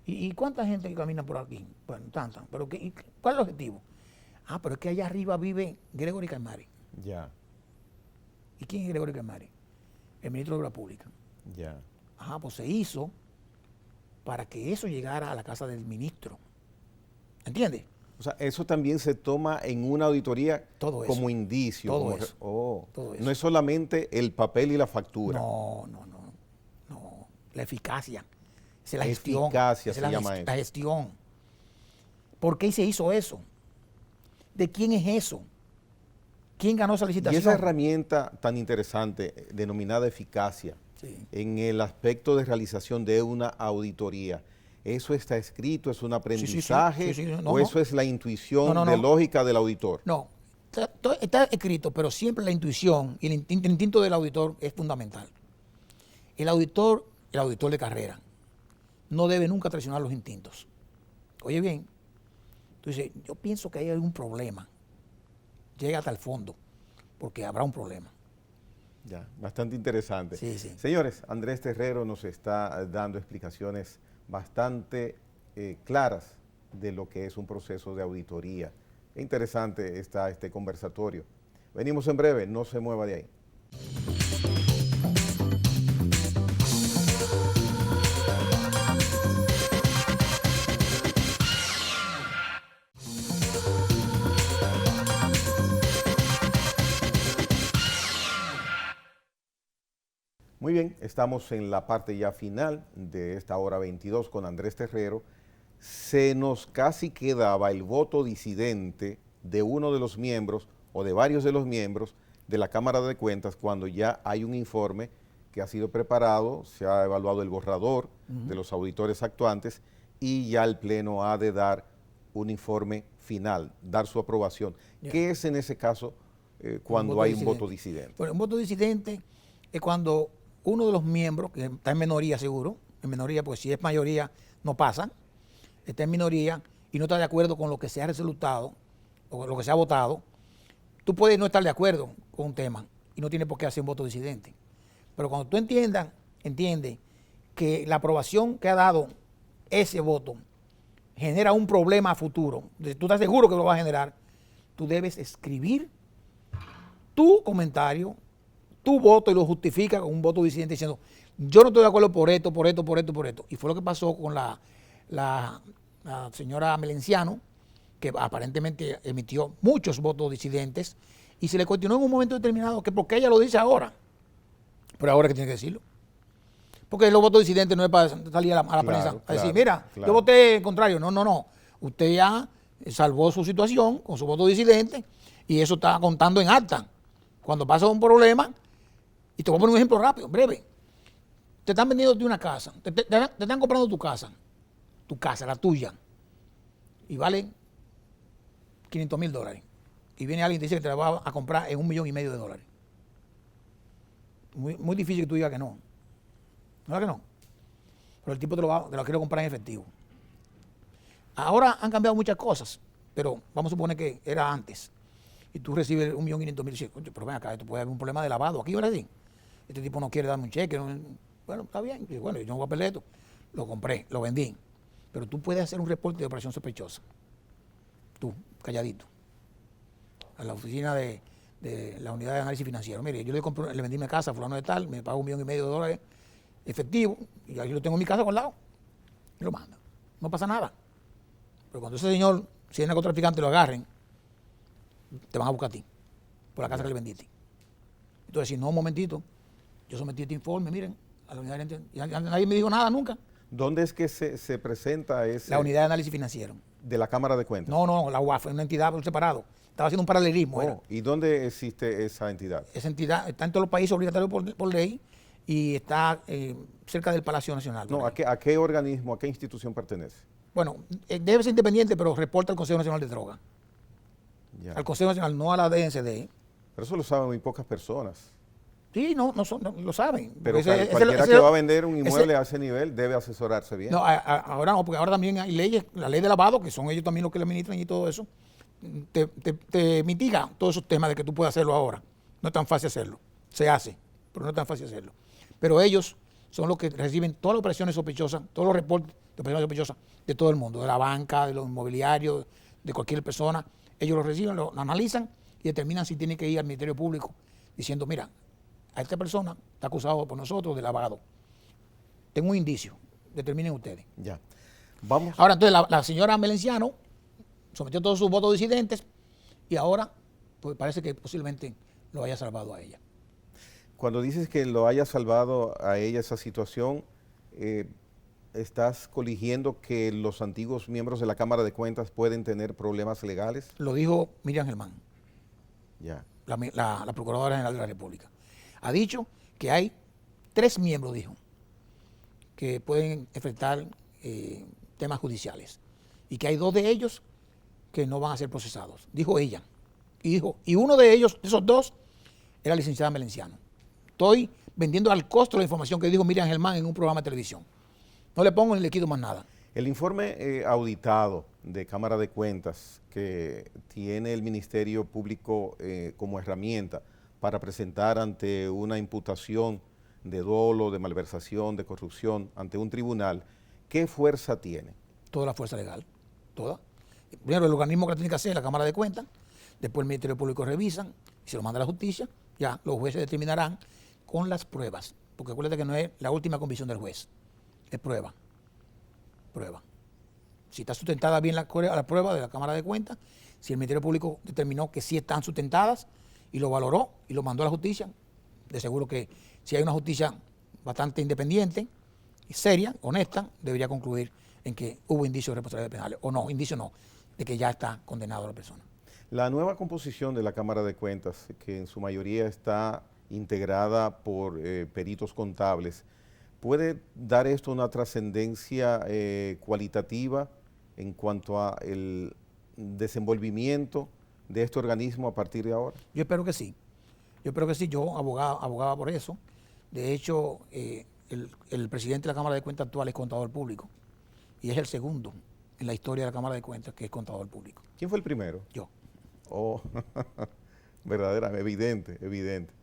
¿Y cuánta gente que camina por aquí? Bueno, tanta. Pero ¿cuál es el objetivo? Ah, pero es que allá arriba vive Gregory Caimari. Ya. ¿Y quién es Gregory Caimari? El ministro de Obras Públicas. Ya. Ajá, pues se hizo para que eso llegara a la casa del ministro. ¿Entiendes? O sea, eso también se toma en una auditoría Todo como eso. indicio. Todo como eso. Todo eso. No es solamente el papel y la factura. No. La eficacia. Esa es la gestión. Eficacia Esa se es llama eso. la gestión. ¿Por qué se hizo eso? ¿De quién es eso? ¿Quién ganó esa Y licitación? esa herramienta tan interesante, denominada eficacia, Sí. en el aspecto de realización de una auditoría, ¿eso está escrito, es un aprendizaje Sí. o eso es la intuición de lógica del auditor? No, está escrito, pero siempre la intuición y el instinto del auditor es fundamental. El auditor de carrera, no debe nunca traicionar los instintos. Oye bien, tú dices, yo pienso que hay algún problema. Llega hasta el fondo, porque habrá un problema. Ya, bastante interesante. Sí. Señores, Andrés Terrero nos está dando explicaciones bastante claras de lo que es un proceso de auditoría. Qué interesante está este conversatorio. Venimos en breve, no se mueva de ahí. Muy bien, estamos en la parte ya final de esta hora 22 con Andrés Terrero. Se nos casi quedaba el voto disidente de uno de los miembros o de varios de los miembros de la Cámara de Cuentas cuando ya hay un informe que ha sido preparado, se ha evaluado el borrador de los auditores actuantes y ya el Pleno ha de dar un informe final, dar su aprobación. ¿Qué es en ese caso cuando hay un voto disidente? Bueno, un voto disidente es cuando uno de los miembros, que está en minoría seguro, en minoría, pues si es mayoría no pasa, está en minoría y no está de acuerdo con lo que se ha resultado o lo que se ha votado, tú puedes no estar de acuerdo con un tema y no tienes por qué hacer un voto disidente. Pero cuando tú entiendes que la aprobación que ha dado ese voto genera un problema a futuro, tú estás seguro que lo va a generar, tú debes escribir tu comentario, tu voto y lo justifica con un voto disidente diciendo, yo no estoy de acuerdo por esto. Y fue lo que pasó con la señora Melenciano, que aparentemente emitió muchos votos disidentes y se le cuestionó en un momento determinado que por qué ella lo dice ahora. Pero ahora que tiene que decirlo. Porque los votos disidentes no es para salir a la prensa a decir, mira, yo voté contrario. No. Usted ya salvó su situación con su voto disidente y eso está contando en acta. Cuando pasa un problema, y te voy a poner un ejemplo rápido, breve. Te están vendiendo de una casa, te están comprando tu casa, la tuya, y vale $500,000. Y viene alguien y te dice que te la va a comprar en $1,500,000 de dólares. Muy difícil que tú digas que no. ¿No es que no? Pero el tipo te lo quiere comprar en efectivo. Ahora han cambiado muchas cosas, pero vamos a suponer que era antes. Y tú recibes $1,500,000 y dices, pero ven acá, esto puede haber un problema de lavado aquí, ¿verdad? Sí. Este tipo no quiere darme un cheque. Bueno, está bien. Y bueno, yo no voy a perder esto. Lo compré, lo vendí. Pero tú puedes hacer un reporte de operación sospechosa. Tú, calladito. A la oficina de la unidad de análisis financiero. Mire, yo le vendí mi casa a fulano de tal, me pago $1,500,000 de dólares efectivo, y aquí lo tengo en mi casa con lado. Y lo manda. No pasa nada. Pero cuando ese señor, si es narcotraficante, lo agarren, te van a buscar a ti, por la casa que le vendiste. Entonces, si no, un momentito, Yo sometí este informe, miren, a la unidad de gerente, y nadie me dijo nada nunca. ¿Dónde es que se presenta ese? La unidad de análisis financiero. De la Cámara de Cuentas. No, la UAF es una entidad por separado. Estaba haciendo un paralelismo. ¿Y dónde existe esa entidad? Esa entidad está en todos los países obligatorio por ley y está cerca del Palacio Nacional. No, ¿a qué organismo, a qué institución pertenece? Bueno, debe ser independiente, pero reporta al Consejo Nacional de Drogas. Ya. Al Consejo Nacional, no a la DNCD. Pero eso lo saben muy pocas personas. Sí, no lo saben. Pero cualquiera que va a vender un inmueble a ese nivel debe asesorarse bien. No, ahora no, porque ahora también hay leyes, la ley de lavado, que son ellos también los que le administran y todo eso, te mitiga todos esos temas de que tú puedas hacerlo ahora. No es tan fácil hacerlo. Se hace, pero no es tan fácil hacerlo. Pero ellos son los que reciben todas las operaciones sospechosas, todos los reportes de operaciones sospechosas de todo el mundo, de la banca, de los inmobiliarios, de cualquier persona. Ellos lo reciben, lo analizan y determinan si tienen que ir al Ministerio Público diciendo, mira, a esta persona está acusado por nosotros de lavado. Tengo un indicio, determinen ustedes. Ya. Vamos. Ahora, entonces, la señora Melenciano sometió todos sus votos disidentes y ahora, pues parece que posiblemente lo haya salvado a ella. Cuando dices que lo haya salvado a ella esa situación, ¿estás coligiendo que los antiguos miembros de la Cámara de Cuentas pueden tener problemas legales? Lo dijo Miriam Germán, Ya. la Procuradora General de la República. Ha dicho que hay 3 miembros, dijo, que pueden enfrentar temas judiciales y que hay 2 de ellos que no van a ser procesados, dijo ella. Y uno de ellos, de esos 2, era la licenciada Melenciano. Estoy vendiendo al costo la información que dijo Miriam Germán en un programa de televisión. No le pongo ni le quito más nada. El informe auditado de Cámara de Cuentas que tiene el Ministerio Público como herramienta para presentar ante una imputación de dolo, de malversación, de corrupción, ante un tribunal, ¿qué fuerza tiene? Toda la fuerza legal, toda. Primero el organismo que la tiene que hacer, la Cámara de Cuentas, después el Ministerio Público revisan y se lo manda a la justicia, ya los jueces determinarán con las pruebas, porque acuérdate que no es la última convicción del juez, es prueba. Si está sustentada bien la prueba de la Cámara de Cuentas, si el Ministerio Público determinó que sí están sustentadas y lo valoró y lo mandó a la justicia, de seguro que si hay una justicia bastante independiente y seria, honesta, debería concluir en que hubo indicios de responsabilidad penal, o no, indicio no, de que ya está condenado la persona. La nueva composición de la Cámara de Cuentas, que en su mayoría está integrada por peritos contables, ¿puede dar esto una trascendencia cualitativa en cuanto a el desenvolvimiento de este organismo a partir de ahora? Yo espero que sí. Yo abogaba por eso. De hecho, el presidente de la Cámara de Cuentas actual es contador público y es el segundo en la historia de la Cámara de Cuentas que es contador público. ¿Quién fue el primero? Yo. Oh, verdaderamente, evidente.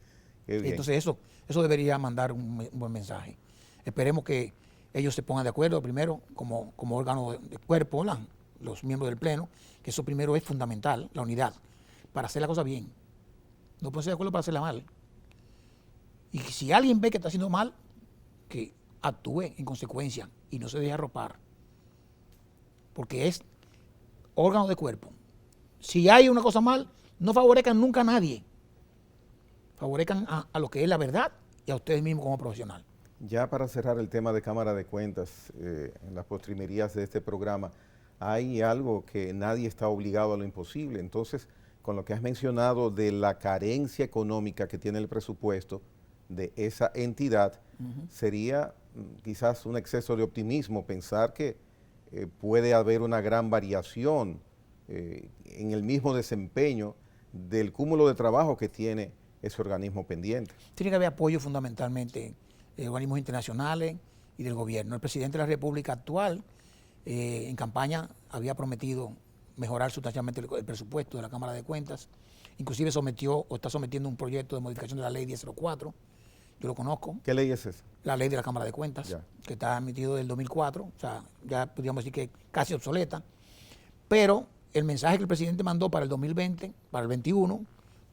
Qué bien. Entonces eso debería mandar un buen mensaje. Esperemos que ellos se pongan de acuerdo primero como órgano de cuerpo, los miembros del Pleno, que eso primero es fundamental, la unidad, para hacer la cosa bien. No pueden ser de acuerdo para hacerla mal. Y si alguien ve que está haciendo mal, que actúe en consecuencia y no se deje arropar. Porque es órgano de cuerpo. Si hay una cosa mal, no favorezcan nunca a nadie. Favorezcan a lo que es la verdad y a ustedes mismos como profesional. Ya para cerrar el tema de Cámara de Cuentas, en las postrimerías de este programa, hay algo que nadie está obligado a lo imposible. Entonces, con lo que has mencionado de la carencia económica que tiene el presupuesto de esa entidad, sería quizás un exceso de optimismo pensar que puede haber una gran variación en el mismo desempeño del cúmulo de trabajo que tiene ese organismo pendiente. Tiene que haber apoyo fundamentalmente de organismos internacionales y del gobierno. El presidente de la República actual, en campaña, había prometido mejorar sustancialmente el presupuesto de la Cámara de Cuentas. Inclusive sometió o está sometiendo un proyecto de modificación de la ley 1004. Yo lo conozco. ¿Qué ley es esa? La ley de la Cámara de Cuentas, ya, que está emitido del 2004, o sea, ya podríamos decir que casi obsoleta. Pero el mensaje que el presidente mandó para el 2020, para el 21,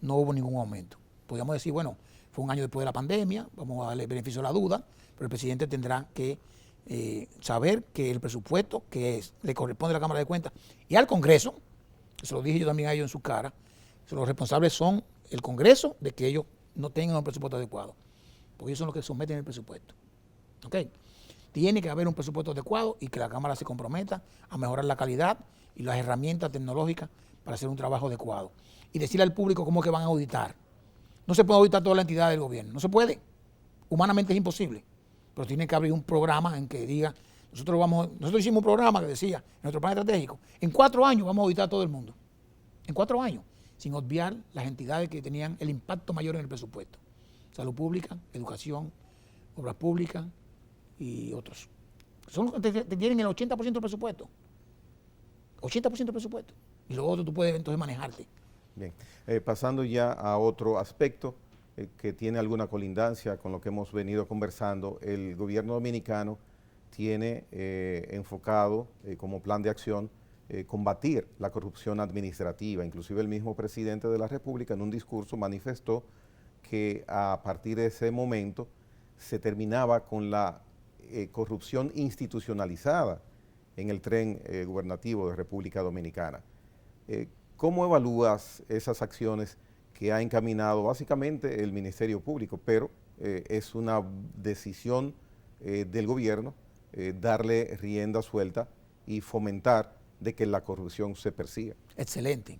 no hubo ningún aumento. Podríamos decir, bueno, fue un año después de la pandemia, vamos a darle beneficio a la duda, pero el presidente tendrá que saber que el presupuesto que le corresponde a la Cámara de Cuentas y al Congreso, se lo dije yo también a ellos en su cara, los responsables son el Congreso de que ellos no tengan un presupuesto adecuado. porque ellos son los que someten el presupuesto. ¿Ok? Tiene que haber un presupuesto adecuado y que la Cámara se comprometa a mejorar la calidad y las herramientas tecnológicas para hacer un trabajo adecuado. Y decirle al público cómo es que van a auditar. No se puede auditar toda la entidad del gobierno, no se puede. Humanamente es imposible. Pero tiene que abrir un programa en que diga, nosotros hicimos un programa que decía, en nuestro plan estratégico, en 4 años vamos a auditar a todo el mundo. En 4 años, sin obviar las entidades que tenían el impacto mayor en el presupuesto. Salud pública, educación, obras públicas y otros. Son los que tienen el 80% del presupuesto. 80% del presupuesto. Y lo otro tú puedes entonces manejarte. Bien, pasando ya a otro aspecto que tiene alguna colindancia con lo que hemos venido conversando, el gobierno dominicano tiene enfocado como plan de acción combatir la corrupción administrativa. Inclusive el mismo presidente de la República en un discurso manifestó que a partir de ese momento se terminaba con la corrupción institucionalizada en el tren gubernativo de República Dominicana. ¿Cómo evalúas esas acciones que ha encaminado básicamente el Ministerio Público? Pero es una decisión del gobierno darle rienda suelta y fomentar de que la corrupción se persiga. Excelente,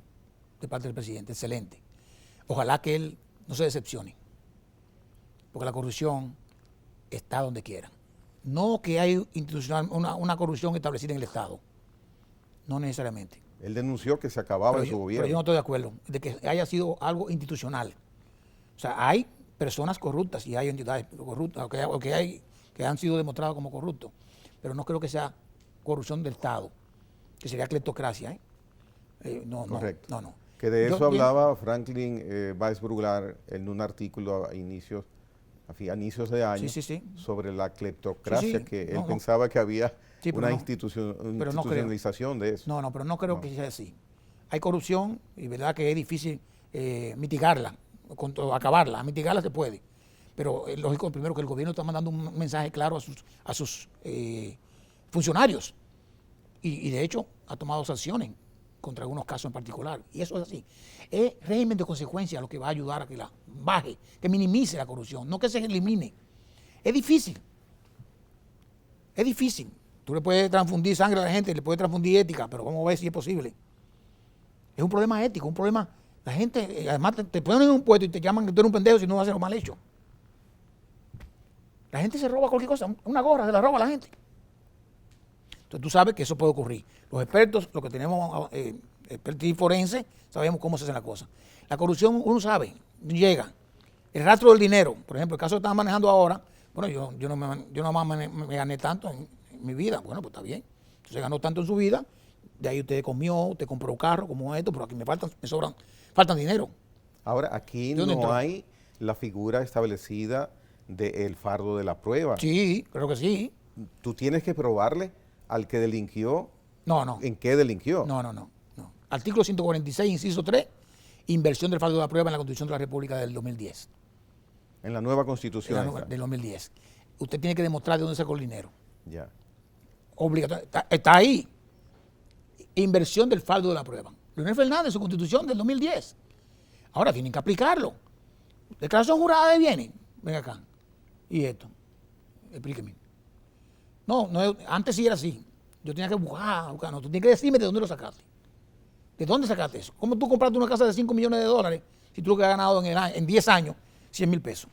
de parte del presidente, excelente. Ojalá que él no se decepcione, porque la corrupción está donde quiera. No que hay institucional una corrupción establecida en el Estado, no necesariamente. Él denunció que se acababa en su gobierno. Pero yo no estoy de acuerdo de que haya sido algo institucional. O sea, hay personas corruptas y hay entidades corruptas o que han sido demostradas como corruptos, pero no creo que sea corrupción del Estado, que sería cleptocracia. Correcto. No. Que de eso hablaba Franklin Weiss Bruglar en un artículo a inicios de año sobre la cleptocracia, que él pensaba que había una institucionalización de eso. No, pero no creo que sea así. Hay corrupción y verdad que es difícil mitigarla, acabarla. Mitigarla se puede, pero es lógico primero que el gobierno está mandando un mensaje claro a sus funcionarios y de hecho ha tomado sanciones contra algunos casos en particular, y eso es así. Es régimen de consecuencia lo que va a ayudar a que la baje, que minimice la corrupción, no que se elimine. Es difícil. Tú le puedes transfundir sangre a la gente, le puedes transfundir ética, pero vamos a ver si es posible. Es un problema ético, un problema. La gente, además, te ponen en un puesto y te llaman que tú eres un pendejo si no vas a hacer lo mal hecho. La gente se roba cualquier cosa, una gorra se la roba a la gente. Entonces tú sabes que eso puede ocurrir. Los expertos, los que tenemos expertise forense, sabemos cómo se hacen las cosas. La corrupción, uno sabe, llega. El rastro del dinero, por ejemplo, el caso que están manejando ahora, bueno, yo no me gané tanto en mi vida. Bueno, pues está bien. Entonces ganó tanto en su vida, de ahí usted comió, usted compró un carro como esto, pero aquí faltan dinero. Ahora, aquí no hay la figura establecida del fardo de la prueba. Sí, creo que sí. Tú tienes que probarle al que delinquió. No. ¿En qué delinquió? No. Artículo 146, inciso 3, inversión del fardo de la prueba en la Constitución de la República del 2010. En la nueva Constitución. Del 2010. Usted tiene que demostrar de dónde sacó el dinero. Ya. Obligatorio. Está ahí. Inversión del fardo de la prueba. Leonel Fernández, su Constitución del 2010. Ahora tienen que aplicarlo. Declaración jurada de bienes. Venga acá. ¿Y esto? Explíqueme. No, antes sí era así. Yo tenía que buscar, no, tú tienes que decirme de dónde lo sacaste. ¿De dónde sacaste eso? ¿Cómo tú compraste una casa de 5 millones de dólares si tú lo que has ganado en 10 años, 100 mil pesos?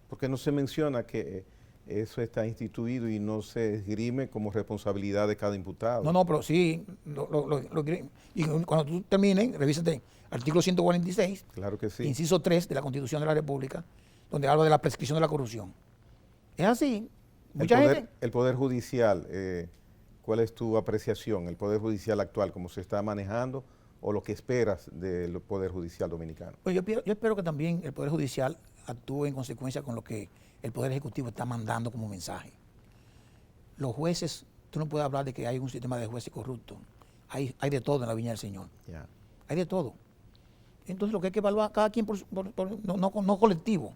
Porque no se menciona que eso está instituido y no se esgrime como responsabilidad de cada imputado. No, pero sí. Y cuando tú termines, revísate artículo 146, claro que sí, inciso 3 de la Constitución de la República, donde habla de la prescripción de la corrupción. Es así. El Poder Judicial, ¿cuál es tu apreciación? El Poder Judicial actual, ¿cómo se está manejando o lo que esperas del Poder Judicial dominicano? Pues yo espero que también el Poder Judicial actúe en consecuencia con lo que el Poder Ejecutivo está mandando como mensaje. Los jueces, tú no puedes hablar de que hay un sistema de jueces corruptos. Hay de todo en la viña del Señor. Yeah. Hay de todo. Entonces lo que hay que evaluar cada quien no colectivo.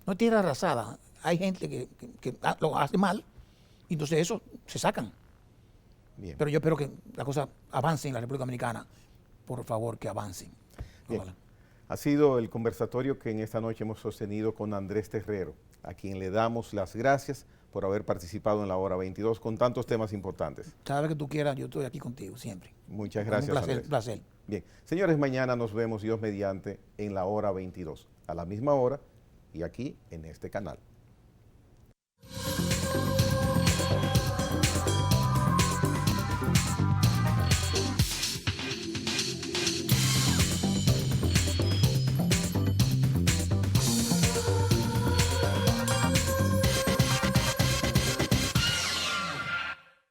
No es tierra arrasada. Hay gente que lo hace mal, y entonces eso se sacan. Bien. Pero yo espero que la cosa avance en la República Dominicana. Por favor, que avancen. Bien. Ha sido el conversatorio que en esta noche hemos sostenido con Andrés Terrero, a quien le damos las gracias por haber participado en la hora 22 con tantos temas importantes. Cada vez que tú quieras, yo estoy aquí contigo, siempre. Muchas gracias, Un placer, Andrés. placer. Bien, señores, mañana nos vemos, Dios mediante, en la hora 22, a la misma hora y aquí en este canal.